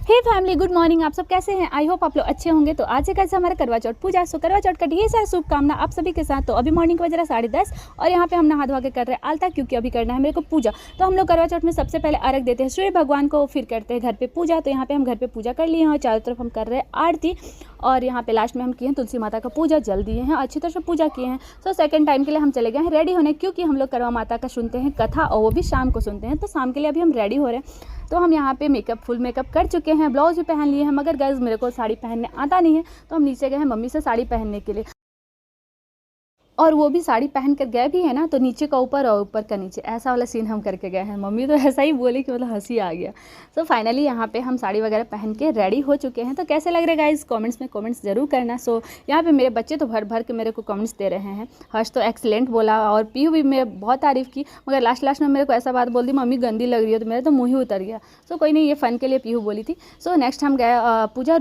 हे family, good morning. आप सब कैसे हैं? आई होप आप लोग अच्छे होंगे। तो आज है कैसे हमारा करवा चौथ पूजा। सो करवा चौथ का ढेर सारा शुभकामना आप सभी के साथ। तो अभी मॉर्निंग के बज रहा 10:30 और यहाँ पे हम नहा धोवा के कर रहे हैं आलता, क्योंकि अभी करना है मेरे को पूजा। तो हम लोग करवा चौथ में सबसे पहले अर्घ देते हैं सूर्य भगवान को, फिर करते हैं घर पे पूजा। तो यहाँ पे हम घर पे पूजा कर लिए हैं और चारों तरफ हम कर रहे हैं आरती। और यहाँ पे लास्ट में हम किए हैं तुलसी माता का पूजा, जल दिए हैं, अच्छी तरह से पूजा किए हैं। सो सेकंड टाइम के लिए हम चले गए हैं रेडी होने, क्योंकि हम लोग करवा माता का सुनते हैं कथा और वो भी शाम को सुनते हैं। तो शाम के लिए अभी हम रेडी हो रहे हैं। तो हम यहाँ पे फुल मेकअप कर चुके हैं, ब्लाउज भी पहन लिए हैं, मगर गाइस मेरे को साड़ी पहनने आता नहीं है। तो हम नीचे गए हैं मम्मी से साड़ी पहनने के लिए, और वो भी साड़ी पहन कर गए भी है ना, तो नीचे का ऊपर और ऊपर का नीचे, ऐसा वाला सीन हम करके गए हैं। मम्मी तो ऐसा ही बोली कि मतलब हंसी आ गया। सो फाइनली यहाँ पे हम साड़ी वगैरह पहन के रेडी हो चुके हैं। तो कैसे लग रहे गाइस, कमेंट्स में कमेंट्स जरूर करना। सो यहाँ पे मेरे बच्चे तो भर भर के मेरे को कमेंट्स दे रहे हैं। हर्ष तो एक्सीलेंट बोला और पीहू भी मेरे बहुत तारीफ़ की, मगर लास्ट में मेरे को ऐसा बात बोल दी, मम्मी गंदी लग रही है, तो मेरा तो मुँह ही उतर गया। सो कोई नहीं, ये फ़न के लिए पीहू बोली थी। सो नेक्स्ट हम गए पूजा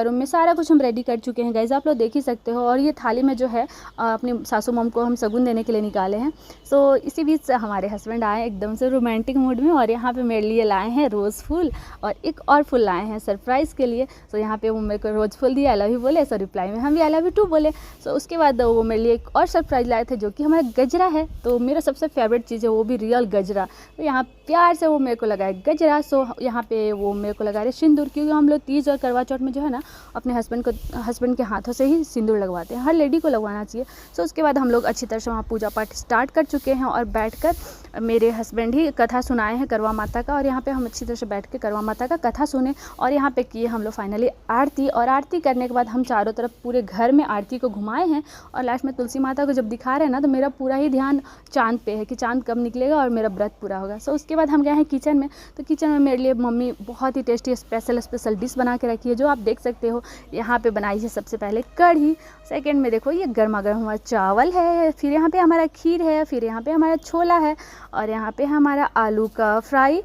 रूम में सारा कुछ हम रेडी कर चुके हैं गाइस, आप लोग देख ही सकते हो। और ये थाली में जो है अपनी सासू मम को हम शगुन देने के लिए निकाले हैं। सो इसी बीच हमारे हस्बैंड आए एकदम से रोमांटिक मूड में, और यहाँ पे मेरे लिए लाए हैं रोज़ फूल और एक और फूल लाए हैं सरप्राइज़ के लिए। सो यहाँ पे वो मेरे को रोज़ फूल दिया, आई लव यू बोले। सो रिप्लाई में हम भी आई लव यू टू बोले। सो उसके बाद वो मेरे लिए एक और सरप्राइज़ लाए थे, जो कि हमारा गजरा है। तो मेरा सबसे फेवरेट चीज़ है वो भी रियल गजरा। तो यहाँ प्यार से वो मेरे को लगाए गजरा। सो यहाँ पे वो मेरे को लगा रहे सिंदूर, क्योंकि हम लोग तीज और करवा चौथ में जो है ना अपने हस्बैंड के हाथों से ही सिंदूर लगवाते हैं, हर लेडी को लगवाना चाहिए। सो उसके बाद हम लोग अच्छी तरह से वहाँ पूजा पाठ स्टार्ट कर चुके हैं, और बैठकर मेरे हस्बैंड ही कथा सुनाए हैं करवा माता का। और यहाँ पे हम अच्छी तरह से बैठ के करवा माता का कथा सुने, और यहाँ पे किए हम लोग फाइनली आरती। और आरती करने के बाद हम चारों तरफ पूरे घर में आरती को घुमाए हैं, और लास्ट में तुलसी माता को जब दिखा रहे हैं ना, तो मेरा पूरा ही ध्यान चाँद पे है कि चाँद कब निकलेगा और मेरा व्रत पूरा होगा। सो उसके बाद हम गए हैं किचन में। तो किचन में मेरे लिए मम्मी बहुत ही टेस्टी स्पेशल डिश बना के रखी है, जो आप देख सकते हो। यहाँ पे बनाई है सबसे पहले कढ़ी, सेकंड में देखो ये गर्मा गर्म हमारा चावल है, फिर यहाँ पे हमारा खीर है, फिर यहाँ पे हमारा छोला है, और यहाँ पे हमारा आलू का फ्राई,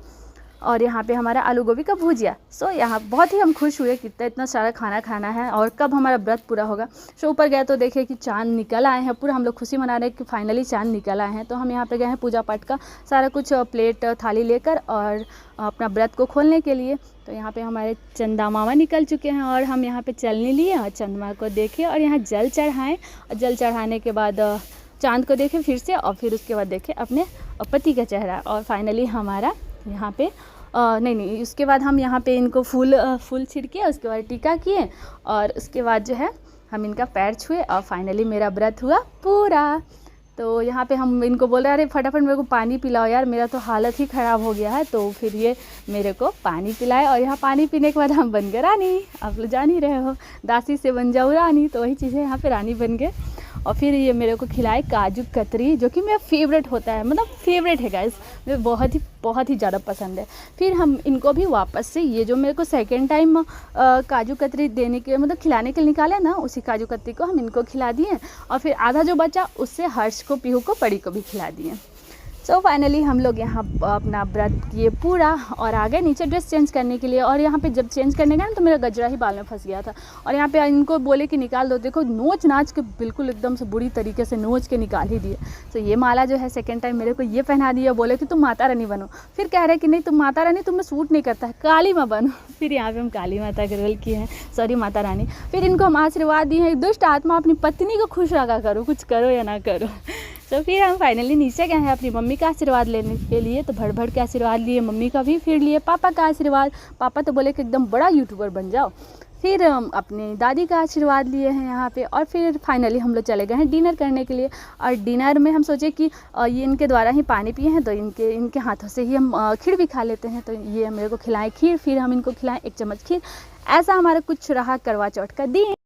और यहाँ पे हमारा आलू गोभी का भुजिया। सो यहाँ बहुत ही हम खुश हुए कि इतना सारा खाना खाना है और कब हमारा व्रत पूरा होगा। सो ऊपर गए तो देखे कि चाँद निकल आए हैं, पूरा हम लोग खुशी मना रहे हैं कि फाइनली चाँद निकल आए हैं। तो हम यहाँ पे गए हैं पूजा पाठ का सारा कुछ प्लेट थाली लेकर, और अपना व्रत को खोलने के लिए। तो यहाँ पे हमारे चंदा मामा निकल चुके हैं, और हम यहाँ पे चलने लिए और चंद्रमा को देखे, और यहाँ जल चढ़ाएँ, और जल चढ़ाने के बाद चाँद को देखे फिर से, और फिर उसके बाद देखे अपने पति का चेहरा। और फाइनली हमारा यहाँ पे नहीं उसके बाद हम यहाँ पे इनको फूल छिड़के, उसके बाद टीका किए, और उसके बाद जो है हम इनका पैर छुए, और फाइनली मेरा व्रत हुआ पूरा। तो यहाँ पे हम इनको बोल रहे, अरे फटाफट मेरे को पानी पिलाओ यार, मेरा तो हालत ही ख़राब हो गया है। तो फिर ये मेरे को पानी पिलाए, और यहाँ पानी पीने के बाद हम बन गए रानी। आप लोग जान ही रहे हो, दासी से बन जाओ रानी, तो वही चीज़ है, यहाँ पे रानी बन गए। और फिर ये मेरे को खिलाए काजू कतरी, जो कि मेरा फेवरेट होता है, मतलब फेवरेट है गाइस, मुझे बहुत ही ज़्यादा पसंद है। फिर हम इनको भी वापस से ये जो मेरे को सेकेंड टाइम काजू कतरी देने के मतलब खिलाने के लिए निकाले ना, उसी काजू कतरी को हम इनको खिला दिए, और फिर आधा जो बचा उससे हर्ष को, पीहू को, पड़ी को भी खिला दिए। सो फाइनली हम लोग यहाँ अपना व्रत किए पूरा, और आ गए नीचे ड्रेस चेंज करने के लिए। और यहाँ पे जब चेंज करने गए ना, तो मेरा गजरा ही बाल में फंस गया था, और यहाँ पे इनको बोले कि निकाल दो। देखो नोच नाच के बिल्कुल एकदम से बुरी तरीके से नोच के निकाल ही दिए। तो ये माला जो है सेकंड टाइम मेरे को ये पहना दिया, बोले कि तुम माता रानी बनो। फिर कह रहे कि नहीं तुम माता रानी, तुम्हें सूट नहीं करता है, काली माँ बनो। फिर यहाँ पर हम काली माता के रोल किए हैं, सॉरी माता रानी। फिर इनको हम आशीर्वाद दिए हैं, दुष्ट आत्मा अपनी पत्नी को खुश रखा करो, कुछ करो या ना करो। तो फिर हम फाइनली नीचे गए हैं अपनी मम्मी का आशीर्वाद लेने के लिए। तो भर भर के आशीर्वाद लिए मम्मी का भी, फिर लिए पापा का आशीर्वाद। पापा तो बोले कि एकदम बड़ा यूट्यूबर बन जाओ। फिर अपनी दादी का आशीर्वाद लिए हैं यहाँ पे, और फिर फाइनली हम लोग चले गए हैं डिनर करने के लिए। और डिनर में हम सोचे कि ये इनके द्वारा ही पानी पिए हैं, तो इनके हाथों से ही हम खीर भी खा लेते हैं। तो ये मेरे को खिलाएं खीर, फिर हम इनको खिलाएं 1 चम्मच खीर। ऐसा हमारा कुछ रहा करवा चौथ का दिन।